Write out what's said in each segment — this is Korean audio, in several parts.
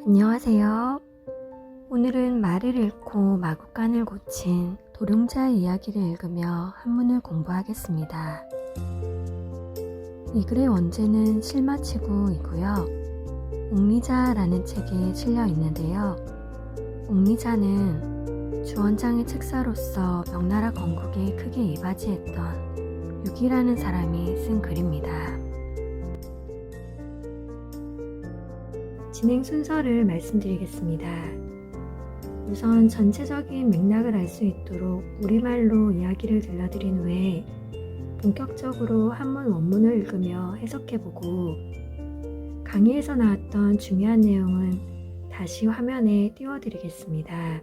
안녕하세요. 오늘은 말을 잃고 마구간을 고친 도룡자의 이야기를 읽으며 한문을 공부하겠습니다. 이 글의 원제는 실마치구이고요. 옥리자라는 책에 실려 있는데요. 옥리자는 주원장의 책사로서 명나라 건국에 크게 이바지했던 유기라는 사람이 쓴 글입니다. 진행 순서를 말씀드리겠습니다. 우선 전체적인 맥락을 알 수 있도록 우리말로 이야기를 들려드린 후에 본격적으로 한문 원문을 읽으며 해석해보고 강의에서 나왔던 중요한 내용은 다시 화면에 띄워드리겠습니다.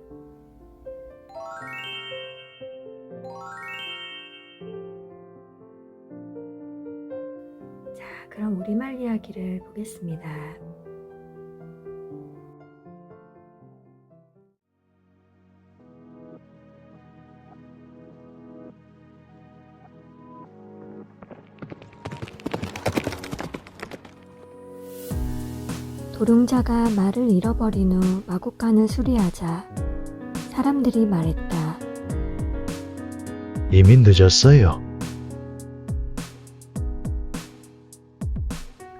자, 그럼 우리말 이야기를 보겠습니다. 도룡자가 말을 잃어버린 후 마구간을 수리하자 사람들이 말했다. 이미 늦었어요.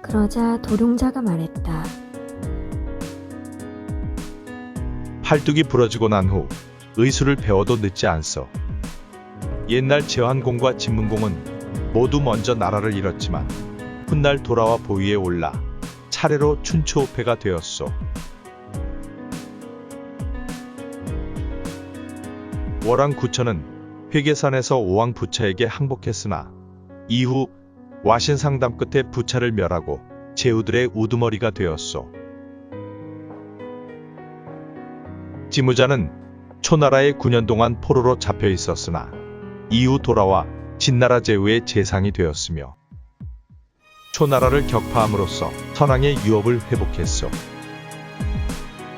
그러자 도룡자가 말했다. 팔뚝이 부러지고 난 후 의술을 배워도 늦지 않소. 옛날 제환공과 진문공은 모두 먼저 나라를 잃었지만 훗날 돌아와 보위에 올라 차례로 춘추호패가 되었소. 월왕 구천은 회계산에서 오왕 부차에게 항복했으나 이후 와신상담 끝에 부차를 멸하고 제후들의 우두머리가 되었소. 지무자는 초나라에 9년 동안 포로로 잡혀 있었으나 이후 돌아와 진나라 제후의 재상이 되었으며 초나라를 격파함으로써 선왕의 유업을 회복했소.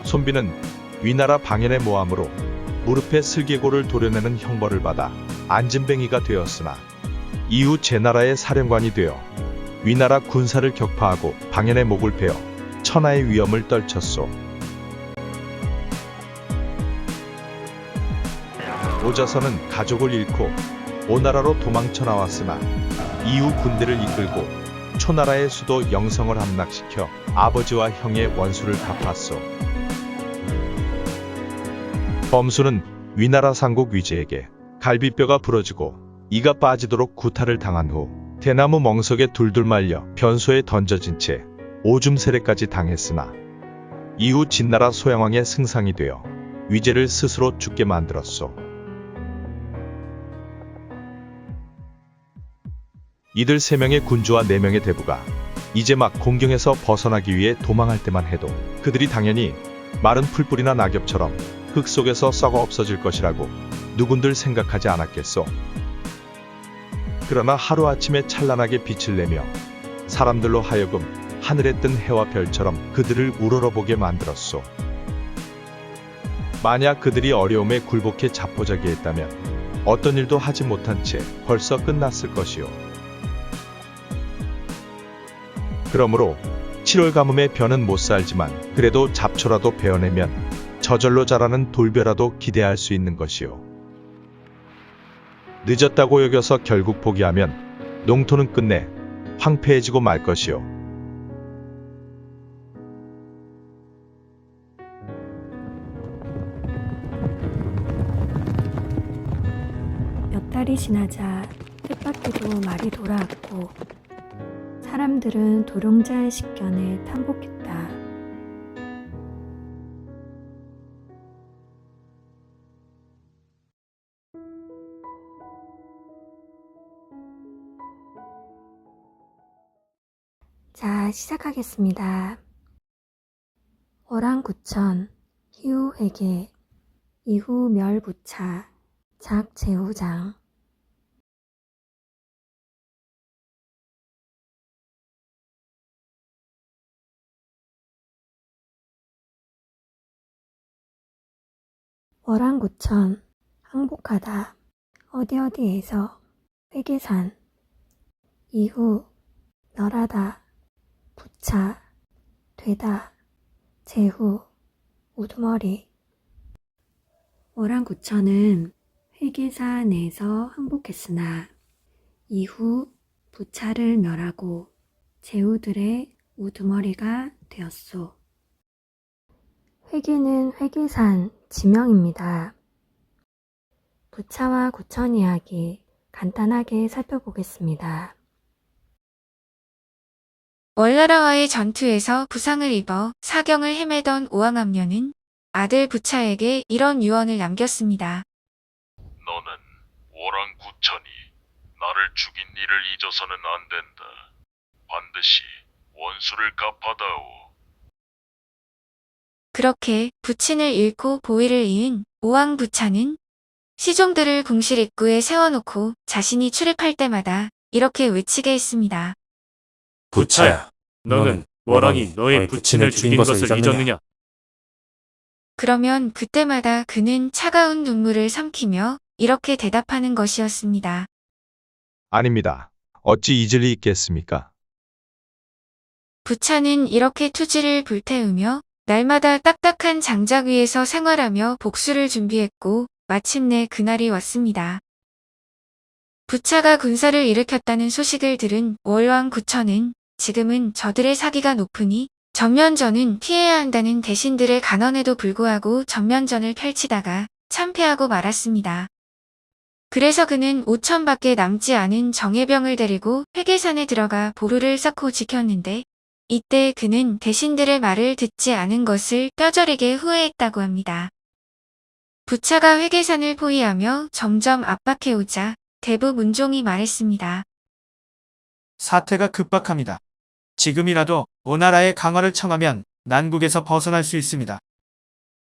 손비는 위나라 방연의 모함으로 무릎에 슬개골을 도려내는 형벌을 받아 안진뱅이가 되었으나 이후 제나라의 사령관이 되어 위나라 군사를 격파하고 방연의 목을 베어 천하의 위엄을 떨쳤소. 오자선은 가족을 잃고 오나라로 도망쳐 나왔으나 이후 군대를 이끌고 초나라의 수도 영성을 함락시켜 아버지와 형의 원수를 갚았소. 범수는 위나라 상국 위제에게 갈비뼈가 부러지고 이가 빠지도록 구타를 당한 후 대나무 멍석에 둘둘 말려 변소에 던져진 채 오줌 세례까지 당했으나 이후 진나라 소양왕의 승상이 되어 위제를 스스로 죽게 만들었소. 이들 3명의 군주와 4명의 대부가 이제 막 공경에서 벗어나기 위해 도망할 때만 해도 그들이 당연히 마른 풀뿌리나 낙엽처럼 흙 속에서 썩어 없어질 것이라고 누군들 생각하지 않았겠소. 그러나 하루아침에 찬란하게 빛을 내며 사람들로 하여금 하늘에 뜬 해와 별처럼 그들을 우러러보게 만들었소. 만약 그들이 어려움에 굴복해 자포자기했다면 어떤 일도 하지 못한 채 벌써 끝났을 것이요. 그러므로 7월 가뭄에 벼는 못 살지만 그래도 잡초라도 베어내면 저절로 자라는 돌벼라도 기대할 수 있는 것이요. 늦었다고 여겨서 결국 포기하면 농토는 끝내 황폐해지고 말 것이요. 몇 달이 지나자 뜻밖에도 말이 돌아왔고 사람들은 도룡자의 식견에 탐복했다. 자, 시작하겠습니다. 월왕구천, 희우회계, 이후 멸부차, 작제후장. 월왕구천, 항복하다, 어디어디에서, 회계산, 이후, 멸하다, 부차, 되다, 제후, 우두머리. 월안구천은 회계사 내에서 항복했으나 이후 부차를 멸하고 제후들의 우두머리가 되었소. 회계는 회계산 지명입니다. 부차와 구천 이야기 간단하게 살펴보겠습니다. 월나라와의 전투에서 부상을 입어 사경을 헤매던 오왕암녀는 아들 부차에게 이런 유언을 남겼습니다. 너는 오랑구천이 나를 죽인 일을 잊어서는 안 된다. 반드시 원수를 갚아다오. 그렇게 부친을 잃고 보위를 이은 오왕 부차는 시종들을 궁실 입구에 세워놓고 자신이 출입할 때마다 이렇게 외치게 했습니다. 부차야, 너는 월왕이 너의 부친을 죽인 것을 잊었느냐? 그러면 그때마다 그는 차가운 눈물을 삼키며 이렇게 대답하는 것이었습니다. 아닙니다. 어찌 잊을 리 있겠습니까? 부차는 이렇게 투지를 불태우며 날마다 딱딱한 장작 위에서 생활하며 복수를 준비했고 마침내 그날이 왔습니다. 부차가 군사를 일으켰다는 소식을 들은 월왕 구천은 지금은 저들의 사기가 높으니 전면전은 피해야 한다는 대신들의 간언에도 불구하고 전면전을 펼치다가 참패하고 말았습니다. 그래서 그는 5천밖에 남지 않은 정예병을 데리고 회계산에 들어가 보루를 쌓고 지켰는데 이때 그는 대신들의 말을 듣지 않은 것을 뼈저리게 후회했다고 합니다. 부차가 회계산을 포위하며 점점 압박해오자 대부 문종이 말했습니다. 사태가 급박합니다. 지금이라도 오나라의 강화를 청하면 난국에서 벗어날 수 있습니다.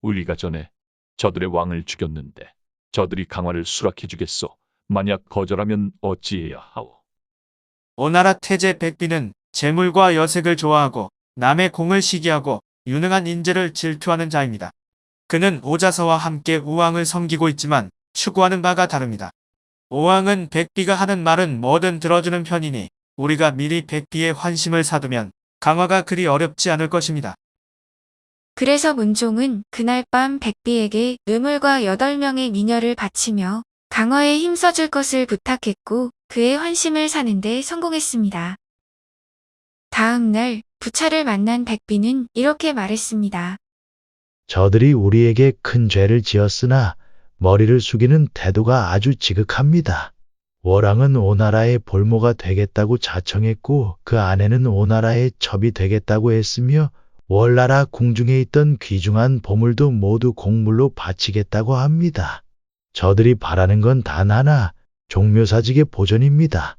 우리가 전에 저들의 왕을 죽였는데 저들이 강화를 수락해 주겠소. 만약 거절하면 어찌해야 하오. 오나라 태제 백비는 재물과 여색을 좋아하고 남의 공을 시기하고 유능한 인재를 질투하는 자입니다. 그는 오자서와 함께 우왕을 섬기고 있지만 추구하는 바가 다릅니다. 오왕은 백비가 하는 말은 뭐든 들어주는 편이니 우리가 미리 백비의 환심을 사두면 강화가 그리 어렵지 않을 것입니다. 그래서 문종은 그날 밤 백비에게 뇌물과 8명의 미녀를 바치며 강화에 힘써줄 것을 부탁했고 그의 환심을 사는데 성공했습니다. 다음 날 부차를 만난 백비는 이렇게 말했습니다. 저들이 우리에게 큰 죄를 지었으나 머리를 숙이는 태도가 아주 지극합니다. 월왕은 오나라의 볼모가 되겠다고 자청했고 그 아내는 오나라의 첩이 되겠다고 했으며 월나라 궁중에 있던 귀중한 보물도 모두 공물로 바치겠다고 합니다. 저들이 바라는 건 단 하나, 종묘사직의 보존입니다.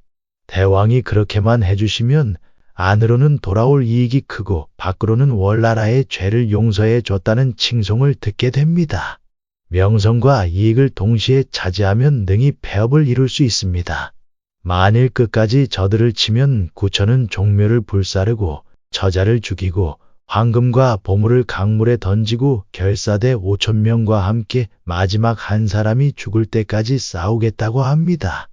대왕이 그렇게만 해주시면 안으로는 돌아올 이익이 크고 밖으로는 월나라의 죄를 용서해 줬다는 칭송을 듣게 됩니다. 명성과 이익을 동시에 차지하면 능히 폐업을 이룰 수 있습니다. 만일 끝까지 저들을 치면 구천은 종묘를 불사르고 처자를 죽이고 황금과 보물을 강물에 던지고 결사대 5,000명과 함께 마지막 한 사람이 죽을 때까지 싸우겠다고 합니다.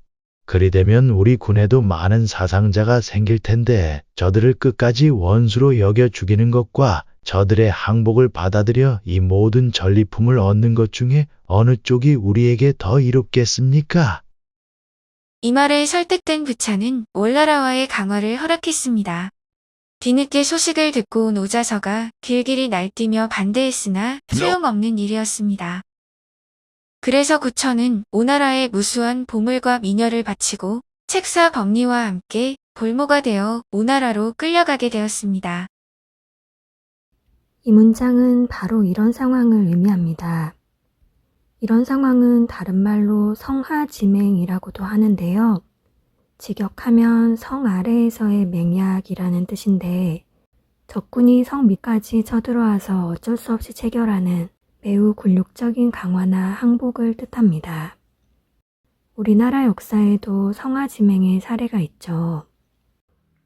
그리 되면 우리 군에도 많은 사상자가 생길 텐데 저들을 끝까지 원수로 여겨 죽이는 것과 저들의 항복을 받아들여 이 모든 전리품을 얻는 것 중에 어느 쪽이 우리에게 더 이롭겠습니까? 이 말에 설득된 부차는 월나라와의 강화를 허락했습니다. 뒤늦게 소식을 듣고 온 오자서가 길길이 날뛰며 반대했으나 소용없는 일이었습니다. 그래서 구천은 오나라에 무수한 보물과 미녀를 바치고 책사 법리와 함께 볼모가 되어 오나라로 끌려가게 되었습니다. 이 문장은 바로 이런 상황을 의미합니다. 이런 상황은 다른 말로 성하지맹이라고도 하는데요. 직역하면 성 아래에서의 맹약이라는 뜻인데 적군이 성 밑까지 쳐들어와서 어쩔 수 없이 체결하는 매우 굴욕적인 강화나 항복을 뜻합니다. 우리나라 역사에도 성하지맹의 사례가 있죠.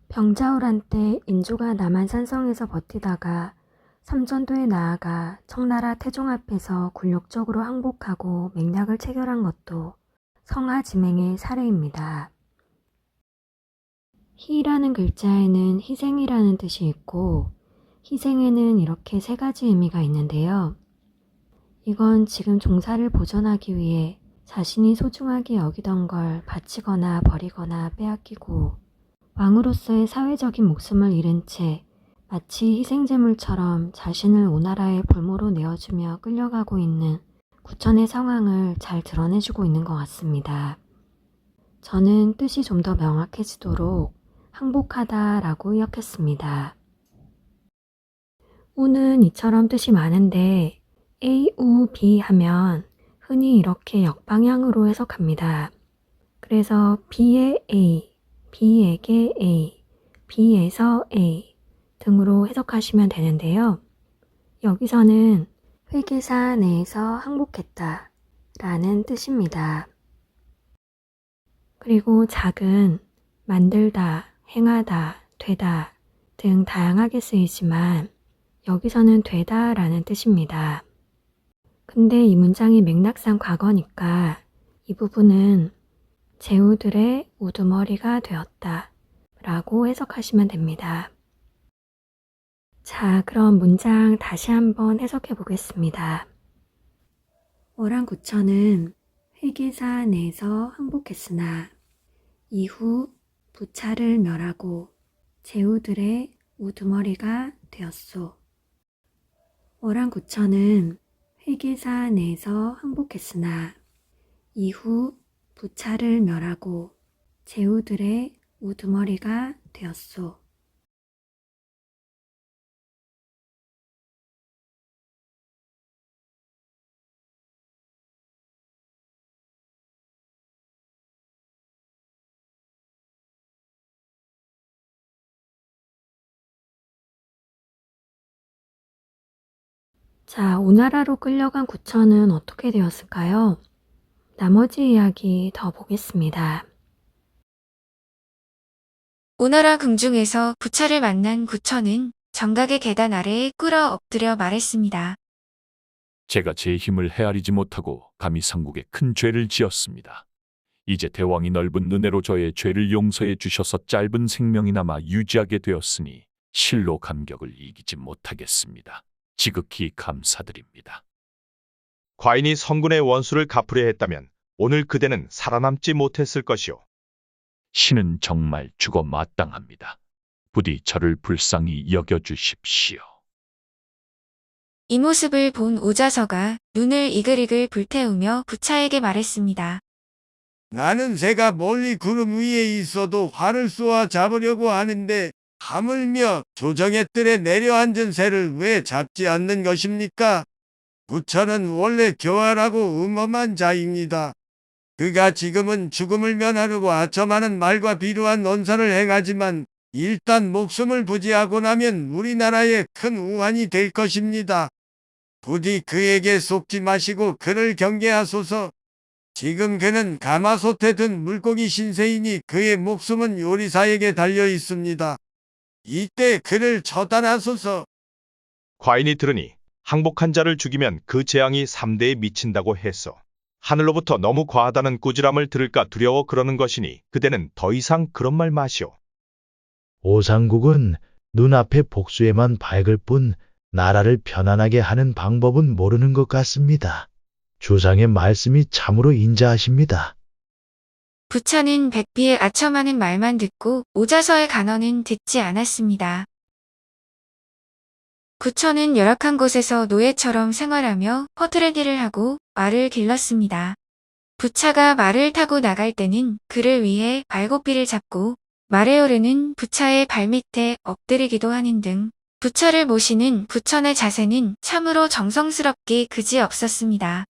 병자호란 때 인조가 남한산성에서 버티다가 삼전도에 나아가 청나라 태종 앞에서 굴욕적으로 항복하고 맹약을 체결한 것도 성하지맹의 사례입니다. 희라는 글자에는 희생이라는 뜻이 있고 희생에는 이렇게 세 가지 의미가 있는데요. 이건 지금 종사를 보존하기 위해 자신이 소중하게 여기던 걸 바치거나 버리거나 빼앗기고 왕으로서의 사회적인 목숨을 잃은 채 마치 희생제물처럼 자신을 오나라의 볼모로 내어주며 끌려가고 있는 구천의 상황을 잘 드러내주고 있는 것 같습니다. 저는 뜻이 좀 더 명확해지도록 항복하다라고 의역했습니다. 우는 이처럼 뜻이 많은데 A, U, B 하면 흔히 이렇게 역방향으로 해석합니다. 그래서 B의 A, B에게 A, B에서 A 등으로 해석하시면 되는데요. 여기서는 회계사 내에서 항복했다 라는 뜻입니다. 그리고 작은 만들다, 행하다, 되다 등 다양하게 쓰이지만 여기서는 되다 라는 뜻입니다. 근데 이 문장이 맥락상 과거니까 이 부분은 제후들의 우두머리가 되었다 라고 해석하시면 됩니다. 자, 그럼 문장 다시 한번 해석해 보겠습니다. 월안구천은 회계사 내에서 항복했으나 이후 부차를 멸하고 제후들의 우두머리가 되었소. 월안구천은 회계사 내에서 항복했으나 이후 부차를 멸하고 제후들의 우두머리가 되었소. 자, 오나라로 끌려간 구천은 어떻게 되었을까요? 나머지 이야기 더 보겠습니다. 오나라 궁중에서 부차를 만난 구천은 정각의 계단 아래에 꿇어 엎드려 말했습니다. 제가 제 힘을 헤아리지 못하고 감히 삼국에 큰 죄를 지었습니다. 이제 대왕이 넓은 은혜로 저의 죄를 용서해 주셔서 짧은 생명이나마 유지하게 되었으니 실로 감격을 이기지 못하겠습니다. 지극히 감사드립니다. 과인이 성군의 원수를 갚으려 했다면 오늘 그대는 살아남지 못했을 것이오. 신은 정말 죽어 마땅합니다. 부디 저를 불쌍히 여겨주십시오. 이 모습을 본 오자서가 눈을 이글이글 불태우며 부차에게 말했습니다. 나는 새가 멀리 구름 위에 있어도 활을 쏘아 잡으려고 하는데 하물며 조정의 뜰에 내려앉은 새를 왜 잡지 않는 것입니까? 부처는 원래 교활하고 음험한 자입니다. 그가 지금은 죽음을 면하려고 아첨하는 말과 비루한 논사를 행하지만 일단 목숨을 부지하고 나면 우리나라에 큰 우환이 될 것입니다. 부디 그에게 속지 마시고 그를 경계하소서. 지금 그는 가마솥에 든 물고기 신세이니 그의 목숨은 요리사에게 달려 있습니다. 이때 그를 처단하소서. 과인이 들으니 항복한 자를 죽이면 그 재앙이 3대에 미친다고 했어. 하늘로부터 너무 과하다는 꾸지람을 들을까 두려워 그러는 것이니 그대는 더 이상 그런 말 마시오. 오상국은 눈앞의 복수에만 밝을 뿐 나라를 편안하게 하는 방법은 모르는 것 같습니다. 주상의 말씀이 참으로 인자하십니다. 부차는 백비의 아첨하는 말만 듣고 오자서의 간언은 듣지 않았습니다. 구천은 열악한 곳에서 노예처럼 생활하며 허트렛 일을 하고 말을 길렀습니다. 부차가 말을 타고 나갈 때는 그를 위해 발고삐를 잡고 말에 오르는 부차의 발밑에 엎드리기도 하는 등 부차를 모시는 구천의 자세는 참으로 정성스럽게 그지없었습니다.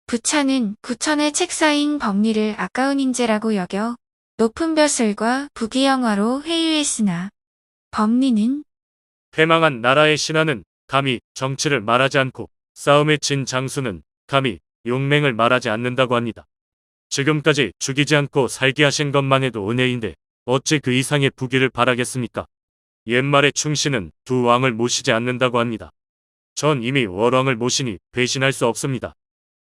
부차는 구천의 책 쌓인 법리를 아까운 인재라고 여겨 높은 벼슬과 부귀영화로 회유했으나 법리는 패망한 나라의 신하는 감히 정치를 말하지 않고 싸움에 진 장수는 감히 용맹을 말하지 않는다고 합니다. 지금까지 죽이지 않고 살게 하신 것만 해도 은혜인데 어찌 그 이상의 부귀를 바라겠습니까? 옛말에 충신은 두 왕을 모시지 않는다고 합니다. 전 이미 월왕을 모시니 배신할 수 없습니다.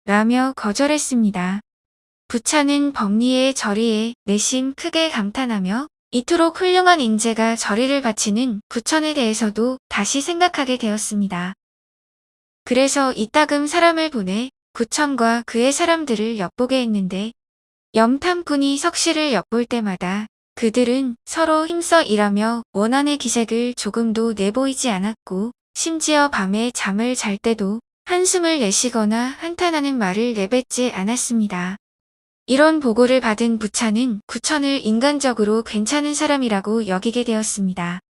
라며 거절했습니다. 부차는 법리의 절의에 내심 크게 감탄하며 이토록 훌륭한 인재가 절의를 바치는 부천에 대해서도 다시 생각하게 되었습니다. 그래서 이따금 사람을 보내 구천과 그의 사람들을 엿보게 했는데 염탐꾼이 석씨를 엿볼 때마다 그들은 서로 힘써 일하며 원한의 기색을 조금도 내보이지 않았고 심지어 밤에 잠을 잘 때도 한숨을 내쉬거나 한탄하는 말을 내뱉지 않았습니다. 이런 보고를 받은 부차는 구천을 인간적으로 괜찮은 사람이라고 여기게 되었습니다.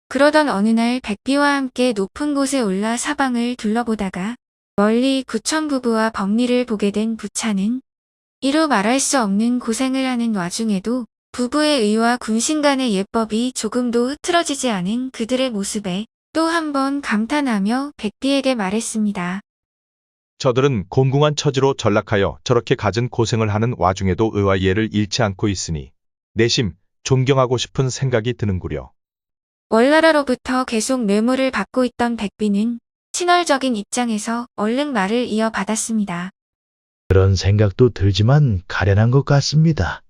그러던 어느 날 백비와 함께 높은 곳에 올라 사방을 둘러보다가 멀리 구천 부부와 법리를 보게 된 부차는 이루 말할 수 없는 고생을 하는 와중에도 부부의 의와 군신 간의 예법이 조금도 흐트러지지 않은 그들의 모습에 또 한 번 감탄하며 백비에게 말했습니다. 저들은 곤궁한 처지로 전락하여 저렇게 갖은 고생을 하는 와중에도 의와 예를 잃지 않고 있으니 내심 존경하고 싶은 생각이 드는구려. 월나라로부터 계속 뇌물을 받고 있던 백비는 친월적인 입장에서 얼른 말을 이어받았습니다. 그런 생각도 들지만 가련한 것 같습니다.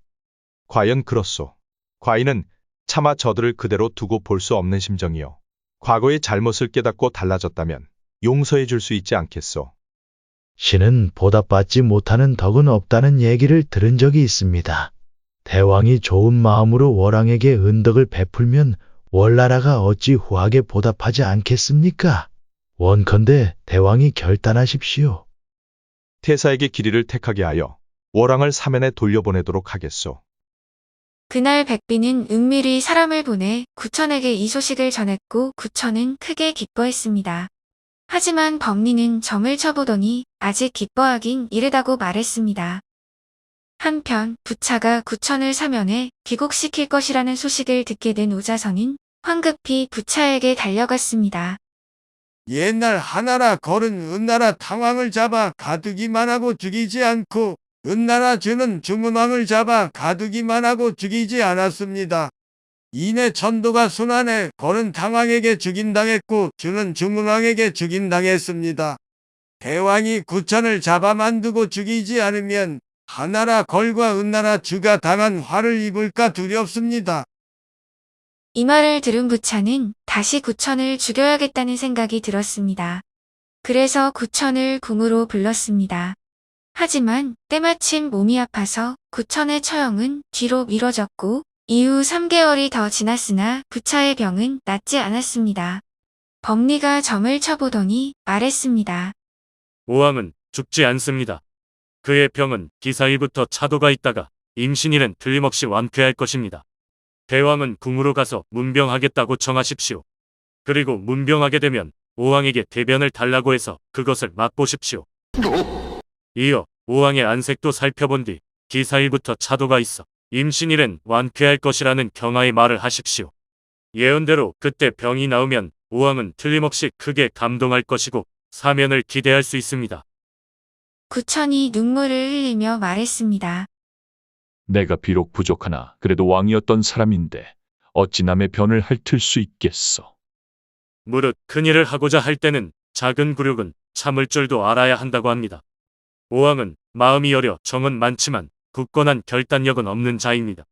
과연 그렇소. 과인은 차마 저들을 그대로 두고 볼 수 없는 심정이요. 과거의 잘못을 깨닫고 달라졌다면 용서해 줄 수 있지 않겠소. 신은 보답받지 못하는 덕은 없다는 얘기를 들은 적이 있습니다. 대왕이 좋은 마음으로 월왕에게 은덕을 베풀면 월나라가 어찌 후하게 보답하지 않겠습니까? 원컨대 대왕이 결단하십시오. 태사에게 길이를 택하게 하여 월왕을 사면에 돌려보내도록 하겠소. 그날 백비는 은밀히 사람을 보내 구천에게 이 소식을 전했고 구천은 크게 기뻐했습니다. 하지만 법리는 점을 쳐보더니 아직 기뻐하긴 이르다고 말했습니다. 한편 부차가 구천을 사면에 귀국시킬 것이라는 소식을 듣게 된 오자선은 황급히 부차에게 달려갔습니다. 옛날 하나라 걸은 은나라 탕왕을 잡아 가두기만 하고 죽이지 않고 은나라 주는 중문왕을 잡아 가두기만 하고 죽이지 않았습니다. 이내 천도가 순환해 걸은 탕왕에게 죽임당했고 주는 중문왕에게 죽임당했습니다. 대왕이 구천을 잡아 만두고 죽이지 않으면 하나라 걸과 은나라 주가 당한 화를 입을까 두렵습니다. 이 말을 들은 부차는 다시 구천을 죽여야겠다는 생각이 들었습니다. 그래서 구천을 궁으로 불렀습니다. 하지만 때마침 몸이 아파서 구천의 처형은 뒤로 미뤄졌고 이후 3개월이 더 지났으나 부차의 병은 낫지 않았습니다. 법리가 점을 쳐보더니 말했습니다. 오왕은 죽지 않습니다. 그의 병은 기사일부터 차도가 있다가 임신일은 틀림없이 완쾌할 것입니다. 대왕은 궁으로 가서 문병하겠다고 청하십시오. 그리고 문병하게 되면 오왕에게 대변을 달라고 해서 그것을 맛보십시오. 이어 오왕의 안색도 살펴본 뒤 기사일부터 차도가 있어 임신일은 완쾌할 것이라는 경하의 말을 하십시오. 예언대로 그때 병이 나오면 오왕은 틀림없이 크게 감동할 것이고 사면을 기대할 수 있습니다. 구천이 눈물을 흘리며 말했습니다. 내가 비록 부족하나 그래도 왕이었던 사람인데 어찌 남의 변을 핥을 수 있겠소. 무릇 큰일을 하고자 할 때는 작은 굴욕은 참을 줄도 알아야 한다고 합니다. 오왕은 마음이 여려 정은 많지만 굳건한 결단력은 없는 자입니다.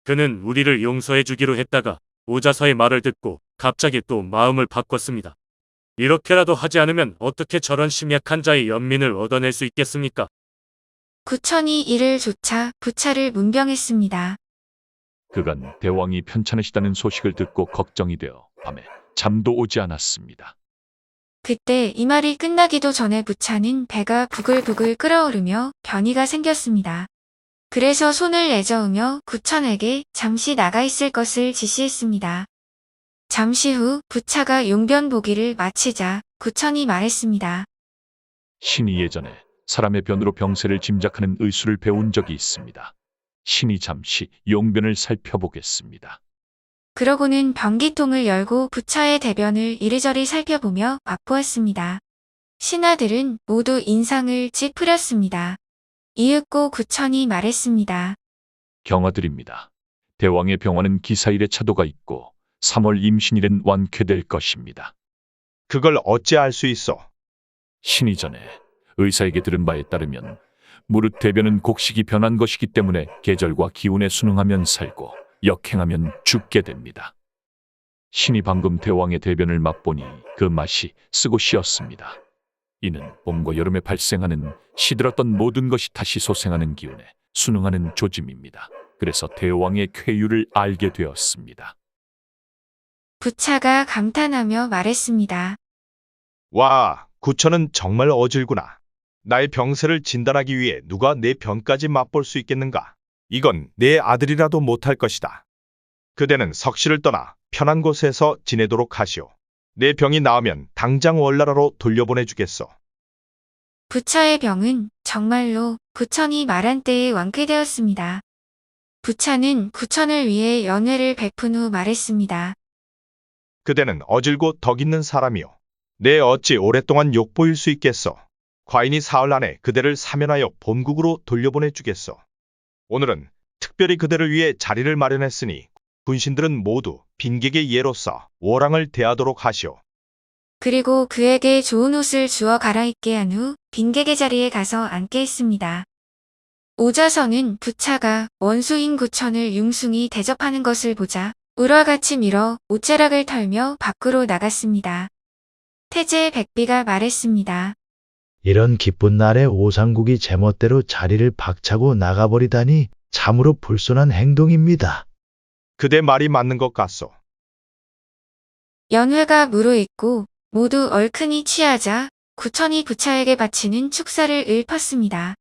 그는 우리를 용서해 주기로 했다가 오자서의 말을 듣고 갑자기 또 마음을 바꿨습니다. 이렇게라도 하지 않으면 어떻게 저런 심약한 자의 연민을 얻어낼 수 있겠습니까? 구천이 이를 조차 부차를 문병했습니다. 그간 대왕이 편찮으시다는 소식을 듣고 걱정이 되어 밤에 잠도 오지 않았습니다. 그때 이 말이 끝나기도 전에 부차는 배가 부글부글 끓어오르며 변이가 생겼습니다. 그래서 손을 내저으며 구천에게 잠시 나가 있을 것을 지시했습니다. 잠시 후 부차가 용변 보기를 마치자 구천이 말했습니다. 신이 예전에 사람의 변으로 병세를 짐작하는 의술을 배운 적이 있습니다. 신이 잠시 용변을 살펴보겠습니다. 그러고는 변기통을 열고 부차의 대변을 이리저리 살펴보며 맛보았습니다. 신하들은 모두 인상을 찌푸렸습니다. 이윽고 구천이 말했습니다. 경하드립니다. 대왕의 병화는 기사일에 차도가 있고 3월 임신일엔 완쾌될 것입니다. 그걸 어찌 알 수 있어? 신이 전에 의사에게 들은 바에 따르면 무릇 대변은 곡식이 변한 것이기 때문에 계절과 기운에 순응하면 살고 역행하면 죽게 됩니다. 신이 방금 대왕의 대변을 맛보니 그 맛이 쓰고 씨었습니다. 이는 봄과 여름에 발생하는 시들었던 모든 것이 다시 소생하는 기운에 순응하는 조짐입니다. 그래서 대왕의 쾌유를 알게 되었습니다. 부차가 감탄하며 말했습니다. 와, 구천은 정말 어질구나. 나의 병세를 진단하기 위해 누가 내 병까지 맛볼 수 있겠는가? 이건 내 아들이라도 못할 것이다. 그대는 석실을 떠나 편한 곳에서 지내도록 하시오. 내 병이 나으면 당장 월나라로 돌려보내주겠소. 부차의 병은 정말로 구천이 말한 때에 완쾌되었습니다. 부차는 구천을 위해 연회를 베푼 후 말했습니다. 그대는 어질고 덕 있는 사람이오. 내 어찌 오랫동안 욕보일 수 있겠소. 과인이 사흘 안에 그대를 사면하여 본국으로 돌려보내주겠소. 오늘은 특별히 그대를 위해 자리를 마련했으니 군신들은 모두 빈객의 예로서 워랑을 대하도록 하시오. 그리고 그에게 좋은 옷을 주어 갈아입게 한 후 빈객의 자리에 가서 앉게 했습니다. 오자서는 부차가 원수인 구천을 융숭이 대접하는 것을 보자 울와 같이 밀어 옷자락을 털며 밖으로 나갔습니다. 태제 백비가 말했습니다. 이런 기쁜 날에 오상국이 제멋대로 자리를 박차고 나가버리다니 참으로 불손한 행동입니다. 그대 말이 맞는 것 같소. 연회가 무르익고 모두 얼큰이 취하자 구천이 부차에게 바치는 축사를 읊었습니다.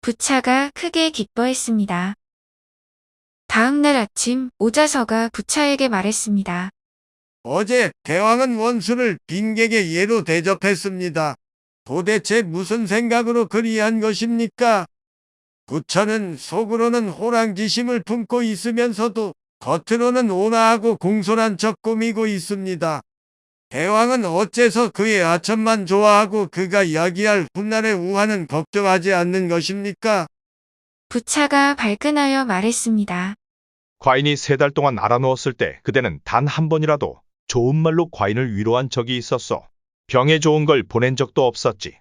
부차가 크게 기뻐했습니다. 다음 날 아침 오자서가 부차에게 말했습니다. 어제 대왕은 원수를 빈객의 예로 대접했습니다. 도대체 무슨 생각으로 그리한 것입니까? 구천은 속으로는 호랑지심을 품고 있으면서도 겉으로는 온화하고 공손한 척 꾸미고 있습니다. 대왕은 어째서 그의 아첨만 좋아하고 그가 야기할 훗날의 우환은 걱정하지 않는 것입니까? 부차가 발끈하여 말했습니다. 과인이 3달 동안 알아누웠을 때 그대는 단 한 번이라도 좋은 말로 과인을 위로한 적이 있었소. 병에 좋은 걸 보낸 적도 없었지.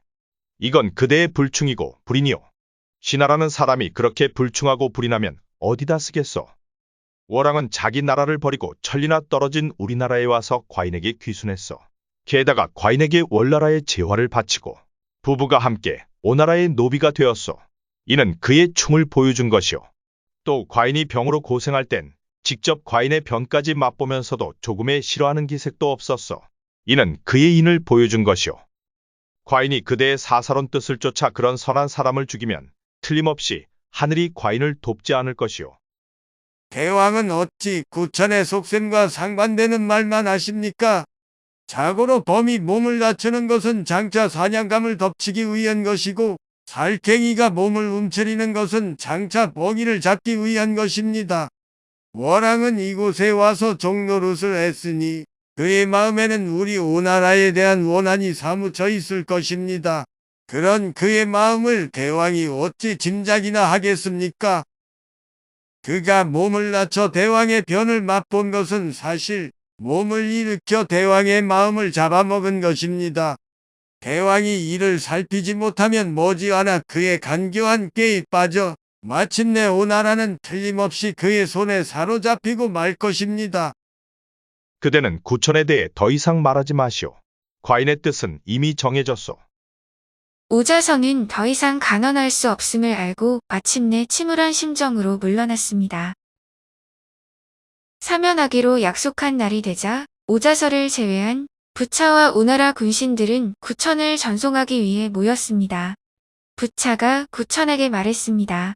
이건 그대의 불충이고 불인이오. 신하라는 사람이 그렇게 불충하고 불인하면 어디다 쓰겠소. 워랑은 자기 나라를 버리고 천리나 떨어진 우리나라에 와서 과인에게 귀순했소. 게다가 과인에게 월나라의 재화를 바치고 부부가 함께 오나라의 노비가 되었소. 이는 그의 충을 보여준 것이오. 또 과인이 병으로 고생할 땐 직접 과인의 병까지 맛보면서도 조금의 싫어하는 기색도 없었소. 이는 그의 인을 보여준 것이오. 과인이 그대의 사사로운 뜻을 쫓아 그런 선한 사람을 죽이면 틀림없이 하늘이 과인을 돕지 않을 것이오. 대왕은 어찌 구천의 속셈과 상반되는 말만 하십니까? 자고로 범이 몸을 낮추는 것은 장차 사냥감을 덮치기 위한 것이고 살쾡이가 몸을 움츠리는 것은 장차 먹이를 잡기 위한 것입니다. 워랑은 이곳에 와서 종노릇을 했으니 그의 마음에는 우리 오나라에 대한 원한이 사무쳐 있을 것입니다. 그런 그의 마음을 대왕이 어찌 짐작이나 하겠습니까? 그가 몸을 낮춰 대왕의 변을 맛본 것은 사실 몸을 일으켜 대왕의 마음을 잡아먹은 것입니다. 대왕이 이를 살피지 못하면 머지않아 그의 간교한 꾀에 빠져 마침내 오나라는 틀림없이 그의 손에 사로잡히고 말 것입니다. 그대는 구천에 대해 더 이상 말하지 마시오. 과인의 뜻은 이미 정해졌소. 오자서는 더 이상 간언할 수 없음을 알고 마침내 침울한 심정으로 물러났습니다. 사면하기로 약속한 날이 되자 오자서를 제외한 부차와 오나라 군신들은 구천을 전송하기 위해 모였습니다. 부차가 구천에게 말했습니다.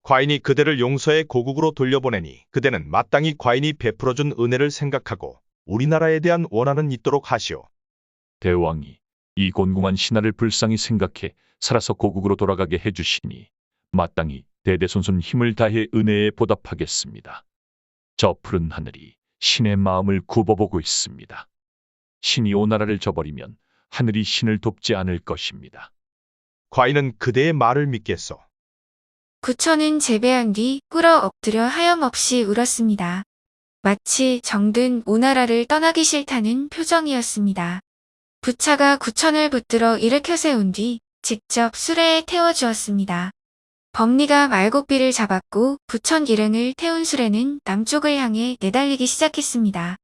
과인이 그대를 용서해 고국으로 돌려보내니 그대는 마땅히 과인이 베풀어준 은혜를 생각하고 우리나라에 대한 원한은 있도록 하시오. 대왕이 이 곤궁한 신하를 불쌍히 생각해 살아서 고국으로 돌아가게 해주시니 마땅히 대대손손 힘을 다해 은혜에 보답하겠습니다. 저 푸른 하늘이 신의 마음을 굽어보고 있습니다. 신이 오나라를 저버리면 하늘이 신을 돕지 않을 것입니다. 과인은 그대의 말을 믿겠소. 구천은 재배한 뒤 꿇어 엎드려 하염없이 울었습니다. 마치 정든 오나라를 떠나기 싫다는 표정이었습니다. 부차가 구천을 붙들어 일으켜 세운 뒤 직접 수레에 태워주었습니다. 범리가 말고삐를 잡았고 부천 일행을 태운 수레는 남쪽을 향해 내달리기 시작했습니다.